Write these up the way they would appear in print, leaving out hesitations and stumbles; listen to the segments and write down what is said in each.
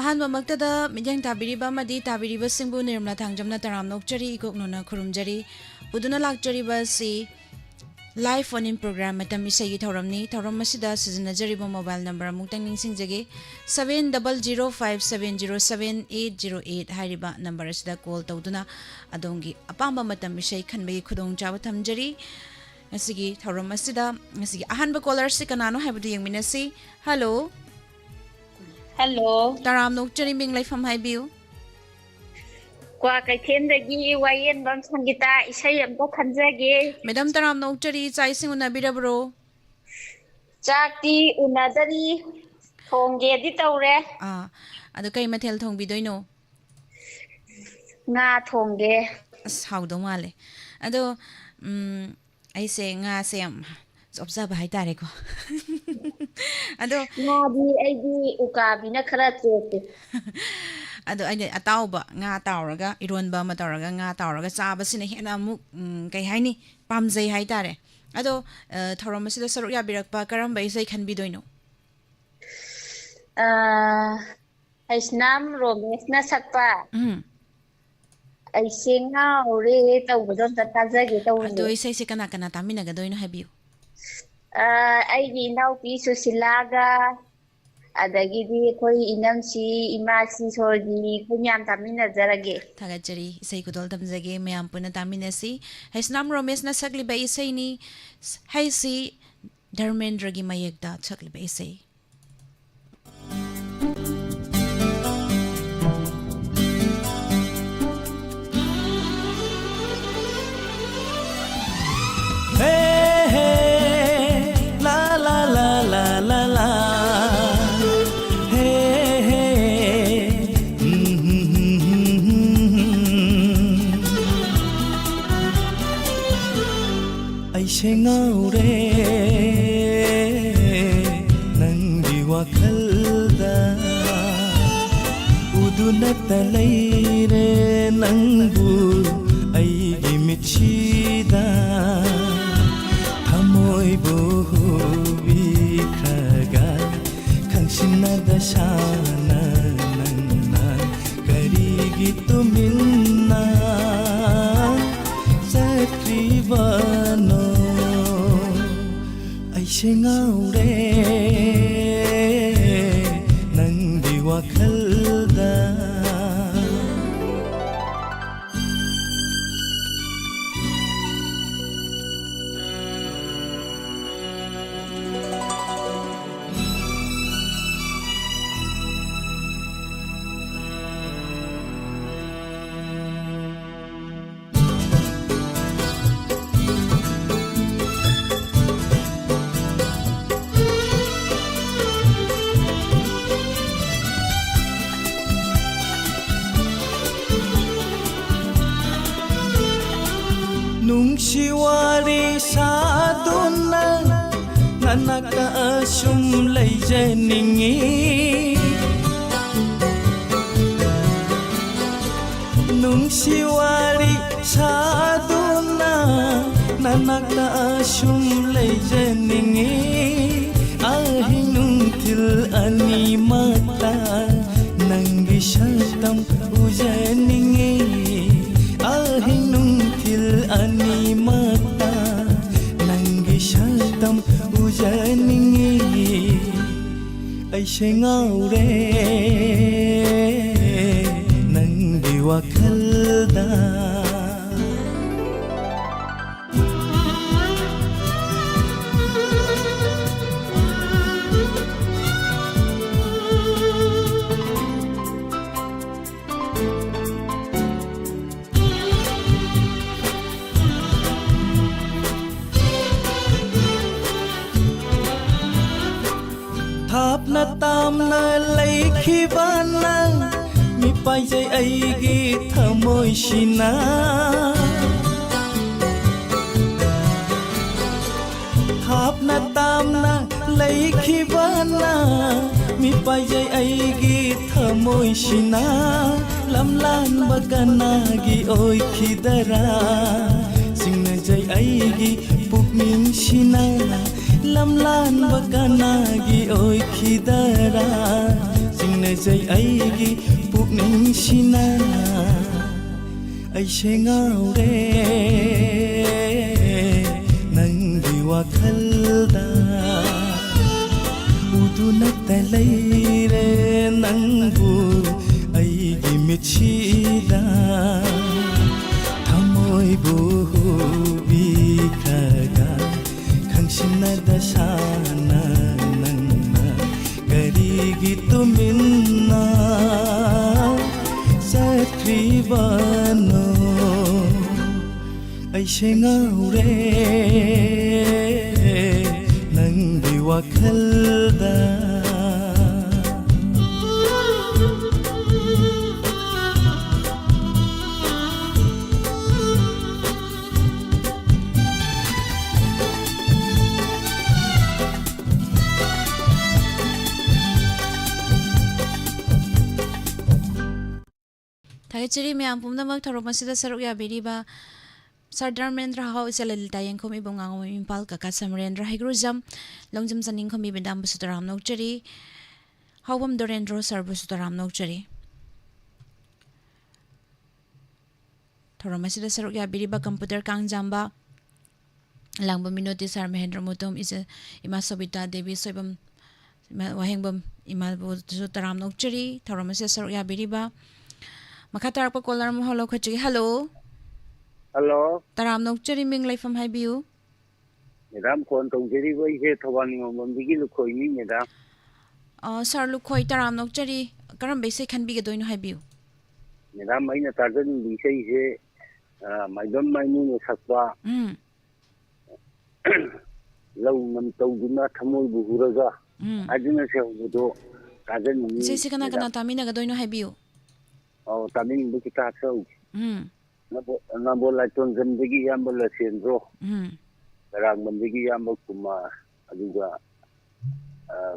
ꯑꯍꯥꯟꯕꯃꯛꯇꯗ ꯃꯤꯠꯌꯦꯡ ꯇꯥꯕꯤꯔꯤꯕ ꯑꯃꯗꯤ ꯇꯥꯕꯤꯔꯤꯕꯁꯤꯡꯕꯨ ꯅꯤꯔꯃꯂꯥ ꯊꯥꯡꯖꯝꯅ ꯇꯔꯥꯝ ꯅꯣꯛꯆꯔꯤ ꯏꯀꯣꯛꯅꯣꯅ ꯈꯨꯔꯨꯝꯖꯔꯤ ꯄꯨꯗꯨꯅ ꯂꯥꯛꯆꯔꯤꯕ ꯑꯁꯤ ꯂꯥꯏꯚ ꯐꯣꯟ ꯏꯟ ꯄ꯭रोग्राम ꯃꯇꯝ ꯏꯁꯩꯒꯤ ꯊꯧꯔꯝꯅꯤ ꯊꯧꯔꯝ ꯑꯁꯤꯗ ꯁꯤꯖꯤꯟꯅꯖꯔꯤꯕ ꯃꯣꯕꯥꯏꯜ ꯅꯝꯕꯔ ꯑꯃꯨꯛꯇꯪ ꯅꯤꯡꯁꯤꯡꯖꯒꯦ 7005707808 ꯍꯥꯏꯔꯤꯕ ꯅꯝꯕꯔ ꯑꯁꯤꯗ ꯀꯣꯜ ꯇꯧꯗꯨꯅ ꯑꯗꯣꯝꯒꯤ ꯑꯄꯥꯝꯕ ꯃꯇꯝ ꯏꯁꯩ ꯈꯟꯕꯒꯤ ꯈꯨꯗꯣꯡꯆꯥꯕ ꯊꯝꯖꯔꯤ ꯉꯁꯤꯒꯤ ꯊꯧꯔꯝ ꯑꯁꯤꯗ ꯉꯁꯤꯒꯤ ꯑꯍꯥꯟꯕ ꯀꯣꯂꯔꯁꯤ ꯀꯅꯥꯅꯣ ꯍꯥꯏꯕꯗꯨ ꯌꯦꯡꯃꯤꯟꯅꯁꯤ ꯍꯜꯂꯣ ꯍꯜꯂꯣ ꯇꯔꯥꯝ ꯅꯣꯛꯆꯔꯤ ꯃꯤꯡ ꯂꯩꯐꯝ ꯍꯥꯏꯕꯤꯌꯨ ꯀ꯭ꯋꯥ ꯀꯩꯊꯦꯜꯗꯒꯤ ꯋꯥꯌꯦꯟꯕꯝ ꯁꯪꯒꯤꯇꯥ ꯏꯁꯩ ꯑꯝꯇ ꯈꯟꯖꯒꯦ ꯃꯦꯗꯥꯝ ꯇꯔꯥꯝ ꯅꯣꯛꯆꯔꯤ ꯆꯥꯛ ꯏꯁꯤꯡ ꯎꯅꯕꯤꯔꯕ꯭ꯔꯣ ꯆꯥꯛꯇꯤ ꯎꯅꯗꯔꯤ ꯊꯣꯡꯒꯦꯗꯤ ꯇꯧꯔꯦ ꯑꯗꯣ ꯀꯩ ꯃꯊꯦꯜ ꯊꯣꯡꯕꯤꯗꯣꯏꯅꯣ ꯉꯥ ꯊꯣꯡꯒꯦ ꯑꯁ ꯍꯥꯎꯗꯧ ꯃꯥꯜꯂꯦ ꯑꯗꯣ ꯑꯩꯁꯦ ꯉꯥꯁꯦ ꯌꯥꯝ ꯆꯣꯞꯆꯕ ꯍꯥꯏꯇꯥꯔꯦꯀꯣ ꯑꯗꯣ ꯉꯥꯗꯤ ꯑꯩꯗꯤ ꯎꯀꯥꯕꯤꯅ ꯈꯔ ꯆꯣꯞꯄꯦ ꯑꯗꯣ ꯑꯩꯅ ꯑꯇꯥꯎꯕ ꯉꯥ ꯇꯥꯎꯔꯒ ꯏꯔꯣꯟꯕ ꯑꯃ ꯇꯧꯔꯒ ꯉꯥ ꯇꯥꯎꯔꯒ ꯆꯥꯕꯁꯤꯅ ꯍꯦꯟꯅ ꯑꯃꯨꯛ ꯀꯩ ꯍꯥꯏꯅꯤ ꯄꯥꯝꯖꯩ ꯍꯥꯏꯇꯥꯔꯦ ꯑꯗꯣ ꯊꯧꯔꯝ ꯑꯁꯤꯗ ꯁꯔꯨꯛ ꯌꯥꯕꯤꯔꯛꯄ ꯀꯔꯝꯕ ꯏꯁꯩ ꯈꯟꯕꯤꯗꯣꯏꯅꯣ ꯍꯩꯁꯅꯥꯝ ꯔꯣꯃꯦꯁꯅ ꯁꯛꯄ ꯎꯝ ꯑꯩꯁꯦ ꯉꯥꯎꯔꯦ ꯇꯧꯕꯗꯣ ꯑꯝꯇ ꯇꯥꯖꯒꯦ ꯑꯗꯣ ꯇꯧꯕꯅꯦ ꯏꯁꯩꯁꯦ ꯀꯅꯥ ꯀꯅꯥ ꯇꯥꯃꯤꯟꯅꯒꯗꯣꯏꯅꯣ ꯍꯥꯏꯕꯤꯌꯨ ꯑꯩꯒꯤ ꯏꯅꯥꯎꯄꯤ ꯁꯨꯁꯤꯂꯥꯒ ꯑꯗꯒꯤꯗꯤ ꯑꯩꯈꯣꯏ ꯏꯅꯝꯁꯤ ꯏꯃꯥꯁꯤ ꯁꯣꯔꯣꯖꯤꯅꯤ ꯑꯩꯈꯣꯏ ꯃꯌꯥꯝ ꯇꯥꯃꯤꯟꯅꯖꯔꯒꯦ ꯊꯥꯒꯠꯆꯔꯤ ꯏꯁꯩ ꯈꯨꯗꯣꯜ ꯇꯝꯖꯒꯦ ꯃꯌꯥꯝ ꯄꯨꯟꯅ ꯇꯥꯃꯤꯟꯅꯁꯤ ꯍꯩꯁꯅꯥꯝ ꯔꯣꯃꯦꯁꯅ ꯁꯛꯂꯤꯕ ꯏꯁꯩꯅꯤ ꯍꯩꯁꯤ ꯙꯔꯃꯦꯟꯗ꯭ꯔꯒꯤ ꯃꯌꯦꯛꯇ ꯁꯛꯂꯤꯕ ꯏꯁꯩ ꯑꯩꯁꯦ ꯉꯥꯎꯔꯦ ꯅꯪꯒꯤ ꯋꯥꯈꯜꯗ ꯎꯗꯨꯅꯇ ꯂꯩꯔꯦ ꯅꯪꯕꯨ ꯑꯩꯒꯤ ꯃꯤꯠꯁꯤꯗ ꯊꯃꯣꯏꯕꯨ ꯍꯨꯕꯤꯈ꯭ꯔꯒ ꯈꯪꯁꯤꯟꯅꯗ ꯁꯥꯅ ꯅꯪꯅ ꯀꯔꯤꯒꯤ ꯇꯨꯃꯤꯟꯅ ꯆꯠꯈ꯭ꯔꯤꯕꯅꯣ ꯑꯩꯁꯦ ꯉꯥꯎꯔꯦ ꯅꯪꯒꯤ ꯋꯥꯈꯜꯗ ꯅꯨꯡꯁꯤ ꯋꯥꯔꯤ ꯁꯥꯗꯨꯅ ꯅꯅꯥꯛꯇ ꯑꯁꯨꯝ ꯂꯩꯖꯅꯤꯡꯉꯤ ꯅꯨꯡꯁꯤ ꯋꯥꯔꯤ ꯁꯥꯗꯨꯅ ꯅꯅꯥꯛꯇ ꯑꯁꯨꯝ ꯂꯩꯖꯅꯤꯡꯉꯤ ꯑꯍꯤꯡ ꯅꯨꯡꯊꯤꯜ ꯑꯅꯤꯃꯛꯇ ꯅꯪꯒꯤ ꯁꯛꯇꯝ ꯎꯖꯅꯤꯡꯉꯤ ꯑꯍꯤꯡ ꯅꯨꯡꯊꯤꯜ ꯑꯅꯤꯃꯛꯇ ꯅꯪꯒꯤ ꯁꯛꯇꯝ ꯎꯖꯅꯤꯡꯉꯤ ꯑꯩꯁꯦ ꯉꯥꯎꯔꯦ ꯅꯪꯒꯤ ꯋꯥꯈꯜꯗ ꯊꯥꯞꯅ ꯇꯥꯝꯅ ꯂꯩꯈꯤꯕ ꯅꯪ ꯃꯤꯄꯥꯏꯖꯩ ꯑꯩꯒꯤ ꯊꯃꯣꯏꯁꯤꯅ ꯊꯥꯞꯅ ꯇꯥꯝꯅ ꯂꯩꯈꯤꯕ ꯅꯪ ꯃꯤꯄꯥꯏꯖꯩ ꯑꯩꯒꯤ ꯊꯃꯣꯏꯁꯤꯅ ꯂꯝꯂꯥꯟꯕ ꯀꯅꯥꯒꯤ ꯑꯣꯏꯈꯤꯗꯔꯥ ꯆꯤꯡꯅꯖꯩ ꯑꯩꯒꯤ ꯄꯨꯛꯅꯤꯡꯁꯤꯅ ꯂꯝꯂꯥꯟꯕ ꯀꯅꯥꯒꯤ ꯑꯣꯏꯈꯤꯗꯔꯥ ꯆꯤꯡꯅ जै ऐगी पुकनिंगसिना ऐसे ngauरे नंगी वाखलदा उदुनता लैरे नंगु ऐगी मिथिदा थमोइबु बिखागा खंसिनदा साना नंना करिगी तुमिन्ना सत्रिबानो ऐसे ngauरे नंगी वाखलदा Thagachiri miyam pumnamak tharomasida saruk ya biriba Sardar Merendra Hau Isalilita Yankomi Bungang Impal Kaka Samrendra Higruzam Longjam Saning Komi Bidam Sutaram Nokchari Hawam Dorendro Sarbu Sutaram Nokchari Thoromasida saruk ya biriba computer kang jamba Langba Minoti Sar Mahendra Mutum is Ima Sobita Devi Soibam Wahengbam Ima Sutaram Nokchari Thoromasida saruk ya biriba Makatar pa caller mo hello khachi hello Hello Taram nokchari ming laifam haibiu Madam kon tong jeri wai he thawani ngom digi lukhoi ni madam sar lukhoi taram nokchari karam bese khan bi gedoino haibiu Madam aina tarjan bi sei he maidam mainu ne sakwa lau nam tawduna thamoi bu huraga ajuna se hudo tarjan ni se kana kana tamina gedoino haibiu Oh, tamin bu kita sau. Nabo la ton zendegi yamba la sendro. Rang mendegi yamba kuma aduga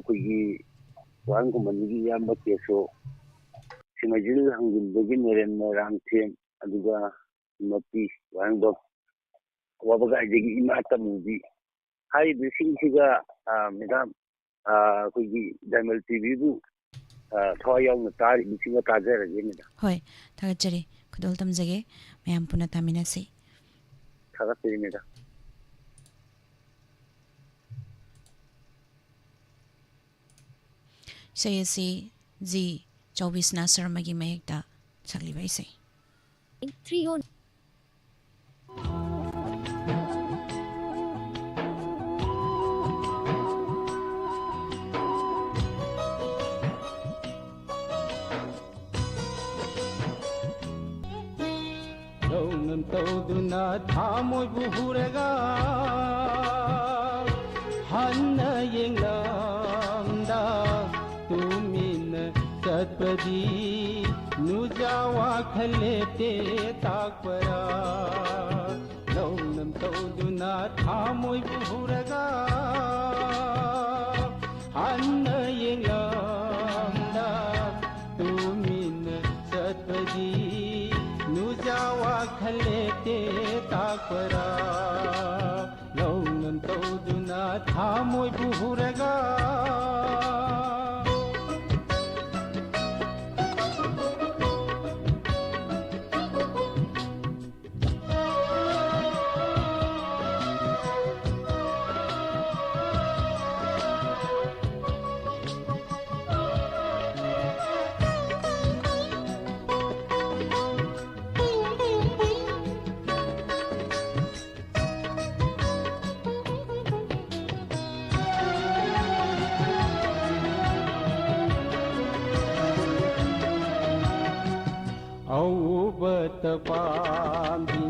kuigi wan kuma mendegi yamba keso. Simajil hangin begi meren merang tem aduga mati wan dok. Wabaga jegi imata mubi. Hai bising siga madam kuigi Diamond TV bu thoyong tar bisinga tajar yemida Hoi thagachari khudol tamjage mayam puna tamina se thaga tirimida sayasi ji 24 na sarmagi mayekta sakli bai se 3 Tawduna thamoy buhuraga hanna yenglamda tumin satpadi nujawa khalete takpara lawnam tawduna thamoy buhuraga hanna yenglamda tumin satpadi nujawa khalete takpara lawnam tawduna thamoy buhuraga Aubat pambi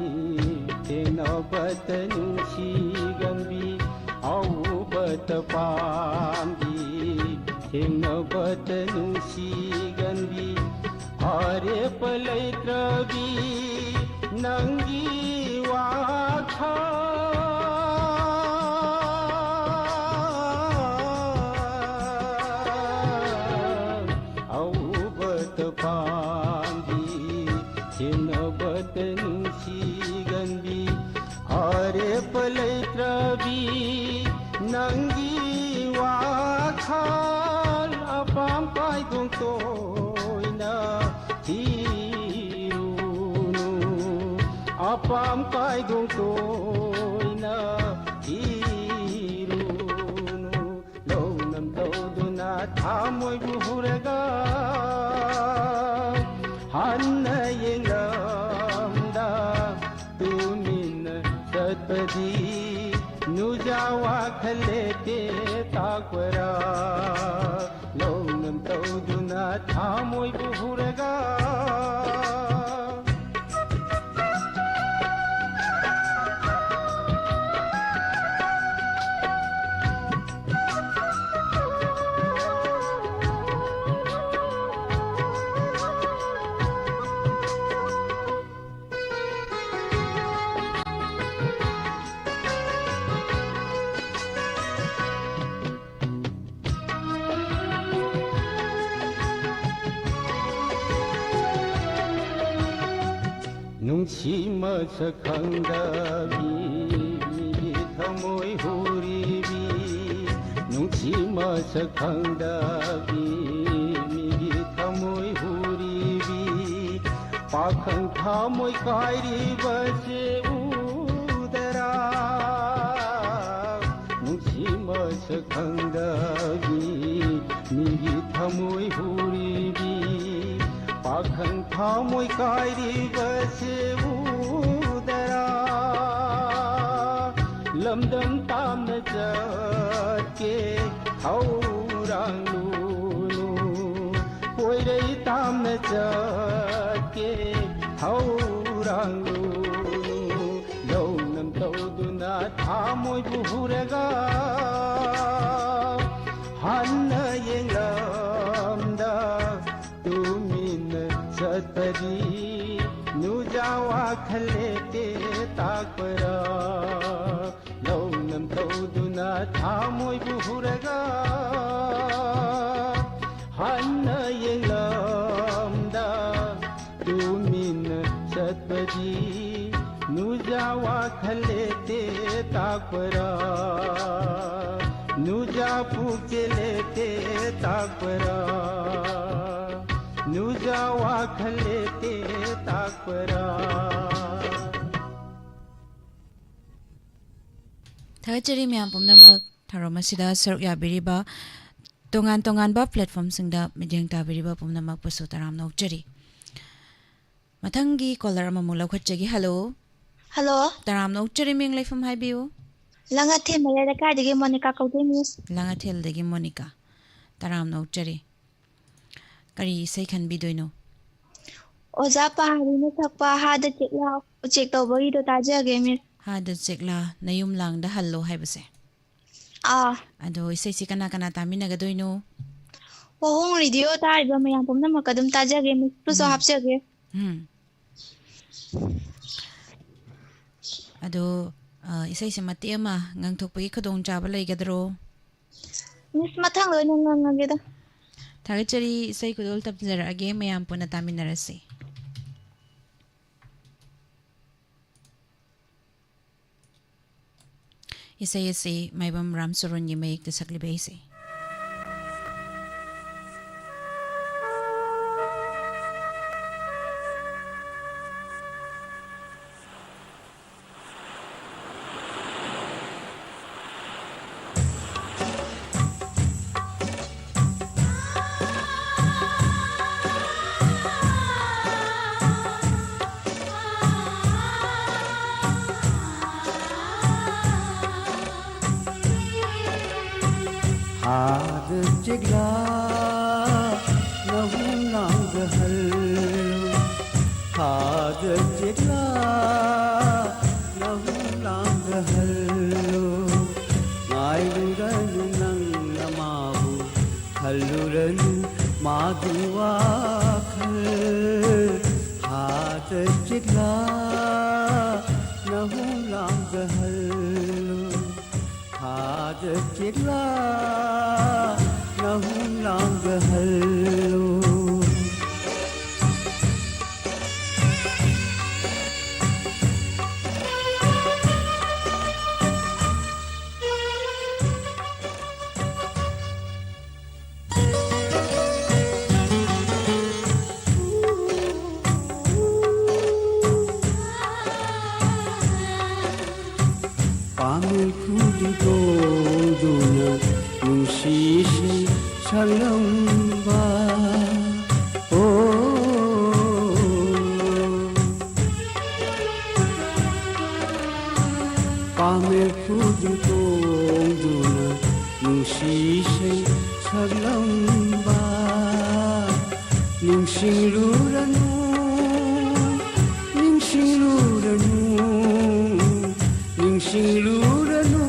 tenobat nusi gambi Aubat pambi tenobat nusi gambi Are palai trabi nangi wakha Aubat pambi tenobat nusi gambi Are palai trabi nangi wakha apam pai ꯇꯣꯏꯅ ꯊꯤꯔꯨꯅꯨ ꯑꯄꯥꯝ ꯀꯥꯏꯗꯣꯡ ꯇꯣꯏꯅ ꯊꯤꯔꯨꯅꯨ ꯂꯧꯅꯝ ꯇꯧꯗꯨꯅ ꯊꯥꯃꯣꯏꯕꯨ ꯍꯨꯔꯒ ꯍꯟꯅ ꯌꯦꯡꯂꯝꯗ ꯇꯨꯃꯤꯟꯅ ꯆꯠꯄꯗꯤ नुजा वाखले ते ताकवरा लौनम तौदुना थामोय बुहुरगा नुंसी मसक खंगबी मिगी थमोय हुरीबी नुंसी मसक खंगबी मिगी थमोय हुरीबी पाखं थामोय कायरी बसे उदरा नुंसी मसक खंगबी मिगी थमोय हुरीबी पाखं थामोय कायरी बसे उदरा लमदम ताम चके हौरांग लूनु पोइरै ताम चके हौरांग लूनु लौनम तौदुना थामोय बुहुरगा हन्न येंगलमदा चतरी नुजा वाखले ते ताकवरा लौनम तौदुना थामोय बुहुरगा हन्न येंगलमदा तुमिन चतरी नुजा वाखले ते ताकवरा नुजा पुकेले ते ताकवरा नुजा वाखले ते ताकवरा ꯊꯥꯒꯠꯆꯔꯤ ꯃꯌꯥꯝ ꯄꯨꯝꯅꯃꯛ ꯊꯧꯔꯝ ꯑꯁꯤꯗ ꯁꯔꯨꯛ ꯌꯥꯕꯤꯔꯤꯕ ꯇꯣꯉꯥꯟ ꯇꯣꯉꯥꯟꯕ ꯄ꯭ꯂꯦꯠꯐꯣꯝꯁꯤꯡꯗ ꯃꯤꯠꯌꯦꯡ ꯇꯥꯕꯤꯔꯤꯕ ꯄꯨꯝꯅꯃꯛꯄꯨꯁꯨ ꯇꯔꯥꯝꯅ ꯑꯣꯛꯆꯔꯤ ꯃꯊꯪꯒꯤ ꯀꯣꯂꯔ ꯑꯃꯃꯨꯛ ꯂꯧꯈꯠꯆꯒꯦ ꯍꯜꯂꯣ ꯍꯜꯂꯣ ꯇꯔꯥꯝꯅ ꯑꯣꯛꯆꯔꯤ ꯃꯤꯡ ꯂꯩꯐꯝ ꯍꯥꯏꯕꯤꯌꯨ ꯂꯉꯥꯊꯦꯜ ꯃꯌꯥꯏ ꯂꯩꯀꯥꯏꯗꯒꯤ ꯃꯣꯅꯤꯀꯥ ꯀꯧꯗꯣꯏ ꯃꯤꯁ ꯂꯉꯥꯊꯦꯜꯗꯒꯤ ꯃꯣꯅꯤꯀꯥ ꯇꯔꯥꯝꯅ ꯑꯣꯛꯆꯔꯤ ꯀꯔꯤ ꯏꯁꯩ ꯈꯟꯕꯤꯗꯣꯏꯅꯣ ꯑꯣꯖꯥ ꯄꯥꯔꯤꯅ ꯁꯛꯄ ꯍꯥꯗ ꯆꯦꯛꯂꯥ ꯎꯆꯦꯛ ꯇꯧꯕꯒꯤꯗꯣ ꯇꯥꯖꯒꯦ ꯃꯤꯁ ꯍꯥꯗ ꯆꯦꯛꯂꯥ ꯅꯌꯨꯝ ꯂꯥꯡꯗ ꯍꯜꯂꯣ ꯍꯥꯏꯕꯁꯦ ꯑꯗꯣ ꯏꯁꯩꯁꯤ ꯀꯅꯥ ꯀꯅꯥ ꯇꯥꯃꯤꯟꯅꯒꯗꯣꯏꯅꯣ ꯋꯥꯍꯣꯡ ꯔꯦꯗꯤꯑꯣ ꯇꯥꯔꯤꯕ ꯃꯌꯥꯝ ꯄꯨꯝꯅꯃꯛ ꯑꯗꯨꯝ ꯇꯥꯖꯒꯦ ꯃꯤꯁꯄꯨꯁꯨ ꯍꯥꯞꯆꯒꯦ ꯑꯗꯣ ꯏꯁꯩꯁꯦ ꯃꯇꯦꯛ ꯑꯃ ꯉꯪꯊꯣꯛꯄꯒꯤ ꯈꯨꯗꯣꯡꯆꯥꯕ ꯂꯩꯒꯗ꯭ꯔꯣ ꯃꯤꯁ ꯃꯊꯪ ꯂꯣꯏꯅ ꯉꯪꯉꯒꯦꯗ ꯊꯥꯒꯠꯆꯔꯤ ꯏꯁꯩ ꯈꯨꯗꯣꯜ ꯇꯝꯖꯔꯛꯑꯒꯦ ꯃꯌꯥꯝ ꯄꯨꯟꯅ ꯇꯥꯃꯤꯟꯅꯔꯁꯤ ꯏꯁꯩ ꯑꯁꯤ ꯃꯥꯏꯕꯝ ꯔꯥꯝꯆꯔꯟꯒꯤ ꯃꯌꯦꯛꯇ ꯁꯛꯂꯤꯕ ꯏꯁꯩ हाद चिगला नहु नांग हल हाद चिगला नहु नांग हल मायलुरन नंग नमाबु हलुरन मादुआ खल हाद चिगला नहु नांग हल हाद चिगला नहु नांग हल्लो ꯅꯨꯡꯁꯤꯁꯦ ꯁꯛꯂꯝꯕ पामे फूल तोंदुना नुशीशे सगलंबा निंशिंगलुरनु निंशिंगलुरनु निंशिंगलुरनु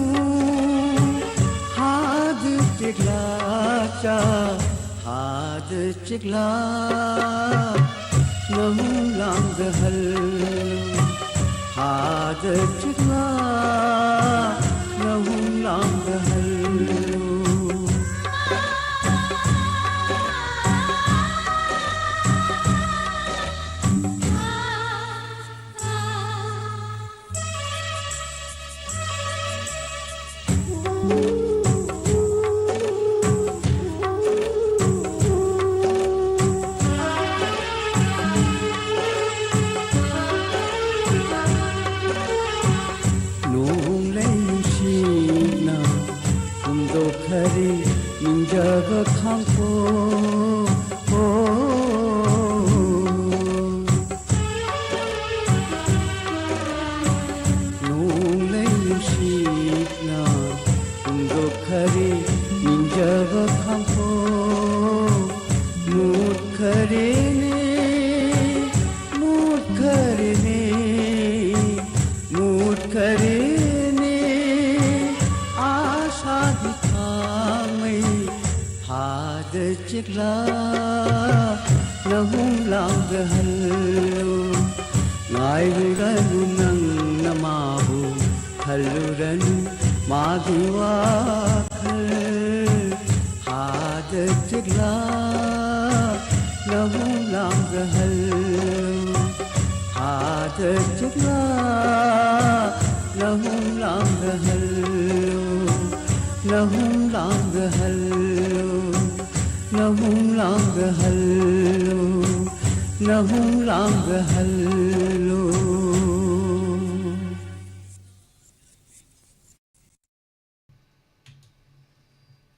हाद चिगलाचा हाद चिगला नहुलांग हल हाद चिगला नहुलांग हल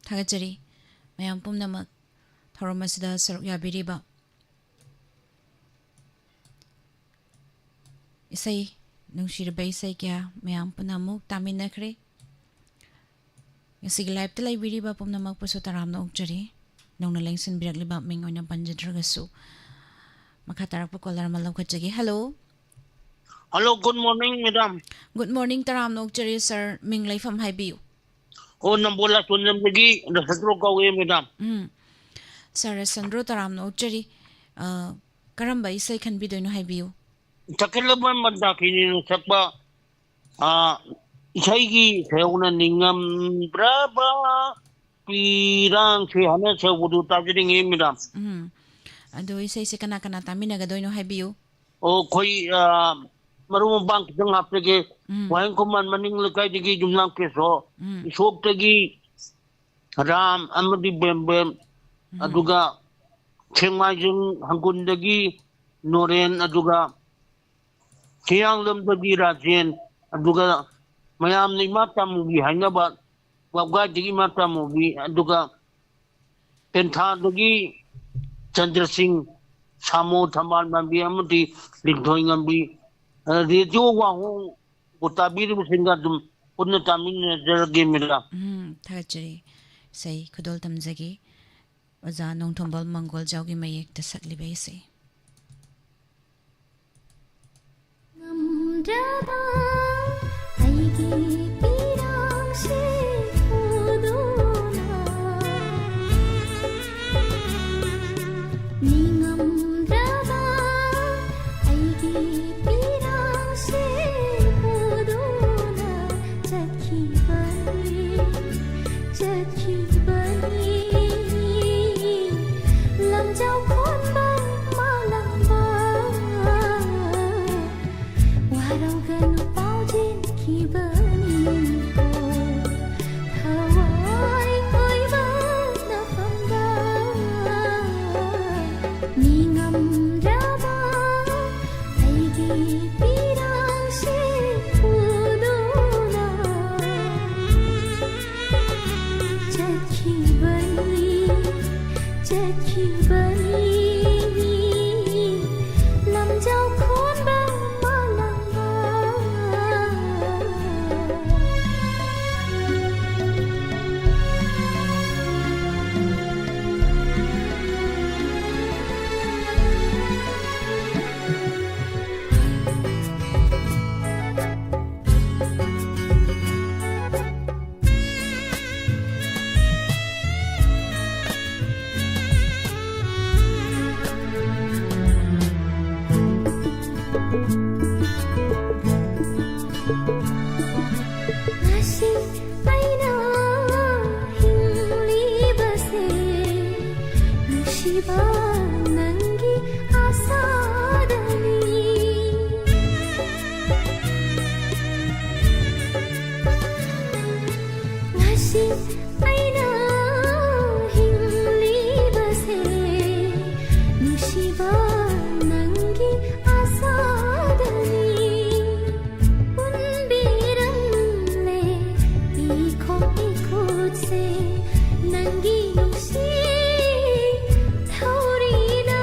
थागतरी मयाम पुमनमक थौरम असिदा सरुक याबिरिबा इसै नुंशिरबा इसै क्या मयाम पुनमुक तामिनखरे ngasi live ta library ba pumnamak puso taramna ukjari nongna lengsin birakliba ming oina panjadragasu makatarak pa caller malawkachagi hello hello good morning madam good morning taramna ukjari sir ming laifam haibiu o nambola tunamdagi rasandro kawe madam sir rasandro taramna ukjari karamba isai khanbi doino haibiu takelaban mandakini sakba isaigi seuna ningam braba pirang se hana se wudu tajring e madam ado isai se kana kana tamina ga doino haibiu o koi marum bank jang apege wain kuman maning lekai digi jumlang keso isok tagi ram amadi bembem aduga chengmajing hangun dagi noren aduga kiyang lam dagi rajen aduga mayam ni mata mugi hanya ba wabga digi mata mugi aduga pentha dagi chandra singh samo thamal mambi amati ligdhoi ngambi radio wa hu utabir singa dum punna tamin jarage mila thachari sai khudol tamjagi oza nong thombal mangol jawgi mayek ta sakli bai sai Namdaba aigi pirang se udona Ningamdaba aigi pirang se udona Chakhi bani lam jau khon ban malang ba warau gan paujin ki bani नुसिबा नंगी आसादनी ngasi aina hinglibase nusiba nangi asadani unbiranle ikot se nangi nusi thaurina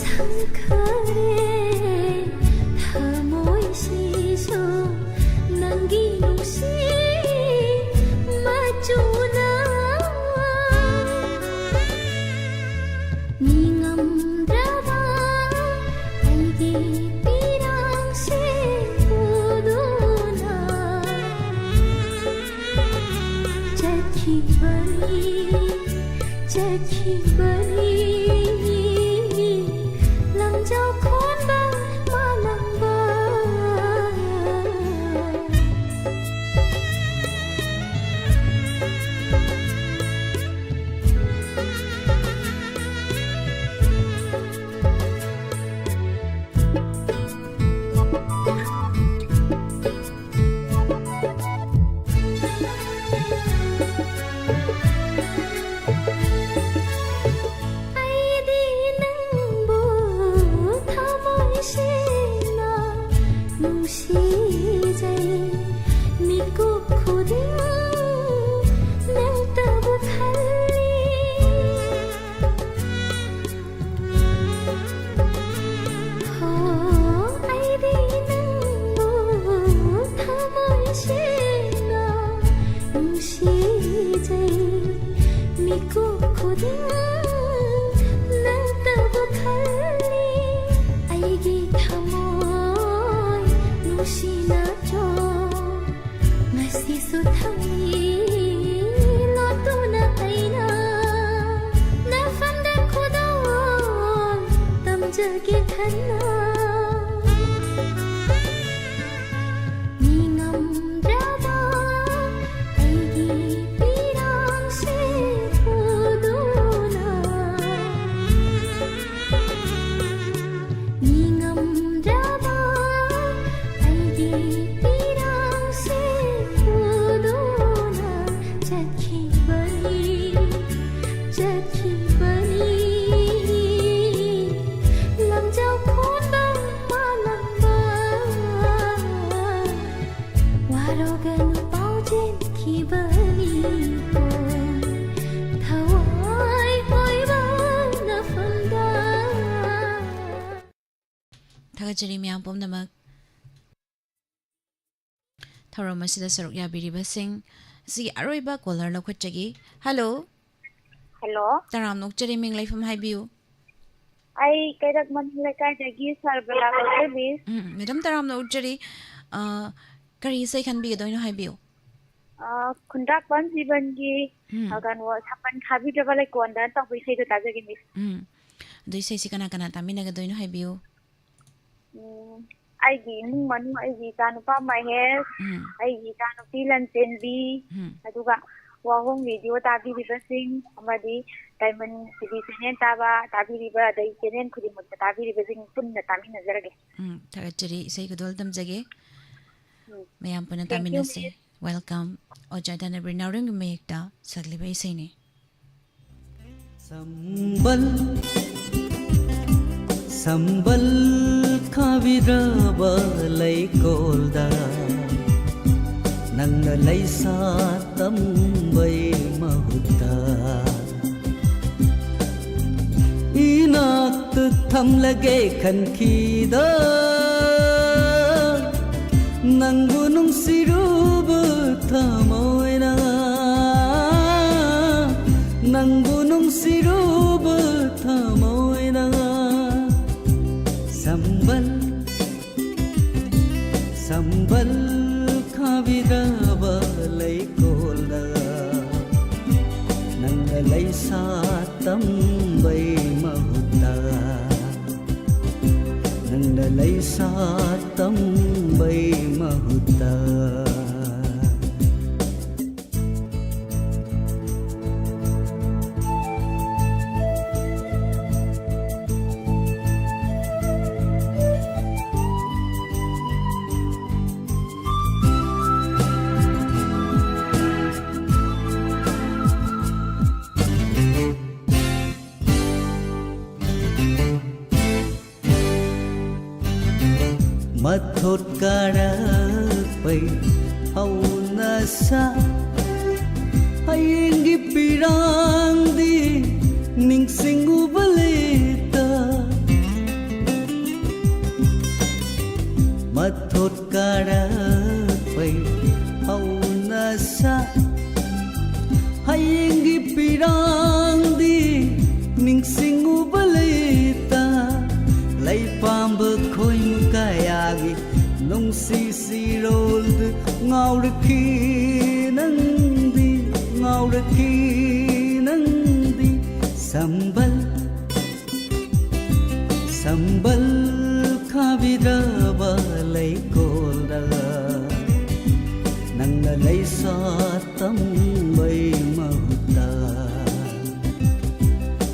samkhare thamoi siso nangi nusi machuna ningamdraba aigi pirang se puduna chakhi bani lamjau khon ba malang ba aidi nangbu thamoi sena nusi jai miku khuding nang tabu thali ho aidi nangbu thamoi sena nusi jai miku khuding nang tabu thali aigi thamoi nusina cho ngasi su thali lotuna aina na fanda khudon tamjage khanna ningamdraba aigi pirang se puduna ningamdraba aigi pirang se puduna chakhi bani lamjau khon ba malang ba waroganu paujin khibani ko thawai hoi ba na fanda Thagachari miyam pumnamak thauram asida saruk yabiriba sing si aroiba caller lokhachagi. Hello, Hello, taram nokchari ming laifam haibiu. ay kaidak man lekai dagi sarbala service. Madam taram nokchari kari sai khanbi gadoino haibiu. Kundak ban jibangi agan wa sapan khabi dabale konda tang bisai to tajagi mis. Doi sai si kana kana tamina gadoino haibiu. Aigi mung manu aigi tanupa mahes aigi tanupi lan tenbi aduga wahong video tabi ribasing amadi diamond TV channel taba tabi riba dai channel khudi mut tabi ribasing punna tamina zarage. Thagachari sai gadol tamjage. Mayam puna tamina se. Welcome. Ojada na brinauring mayekta sagliba isai ne. संबल खाविरबा लैकोलदा नंग लैसा तंबै महुता इनात थमलगे खनखीदा नंगु नुंसिरुब थमोयना नंगु नुंसिरुब थमोयना संबल खाविरबा लैकोलदा नंग लैसा तंबै महुता नंग लैसा तंबै महुता mathot karapai hauna sa hayingi pirang di ningsing ubalita mathot karapai hauna sa hayingi pirang di ningsing ubalita lay pamba khoi mukayagi nung sisirol ngauraki nandi sambal sambal khabira balai kolda nang lay sa tambay mahuta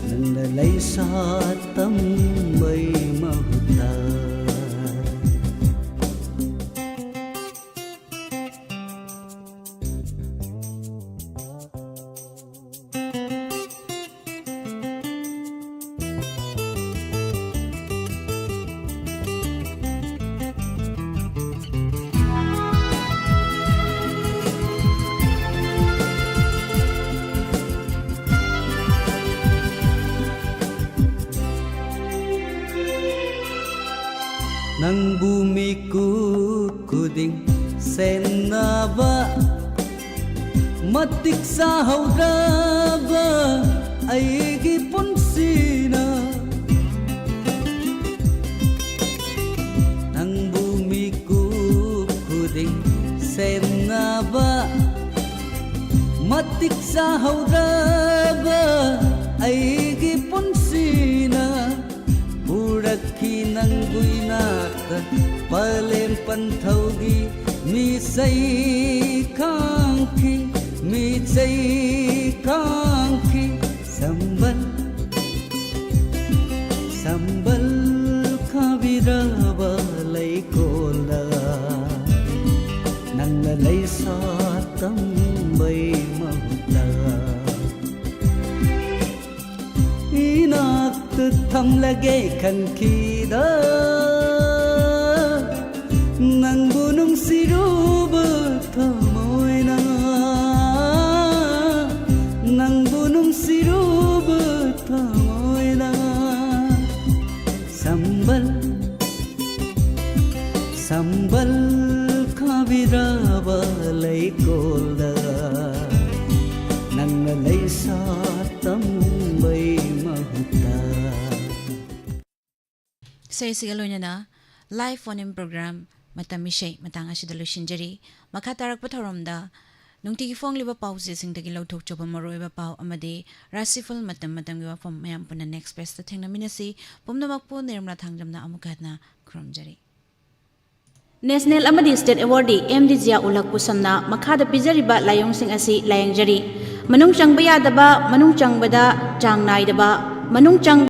nang lay sa tambay mahuta nang bumiku kuding senaba matik sa haudaba aigi punsina nang bumiku kuding senaba matik sa haudaba aigi punsina Urakhi nanggui nata palem panthogi mi sai kangki sambal sambal khabira balai kola nang lay sa tambay mahuta inak thầm lage khăn khi đó nang bunung siruba thamoy na nang bunung siruba thamoy na sambal sambal khabira balai kolda nang lay sa tambay mahuta Say sigalo niya na live phone-in program matamishay matanga si Dalushin Jeri makatarak patharamda nungtigi phone liba pause sing dagi lauthok choba maroi ba pau amade rasiful matam gi wafam mayam puna next best ta thengna minasi pumnamak po nirmla thangjamna amukatna khrom jari National amadi State Awardee MD Zia Ulak Pusamna makhada pijariba layong sing asi layang jari manung changbaya daba manung changbada chang nai daba manung chang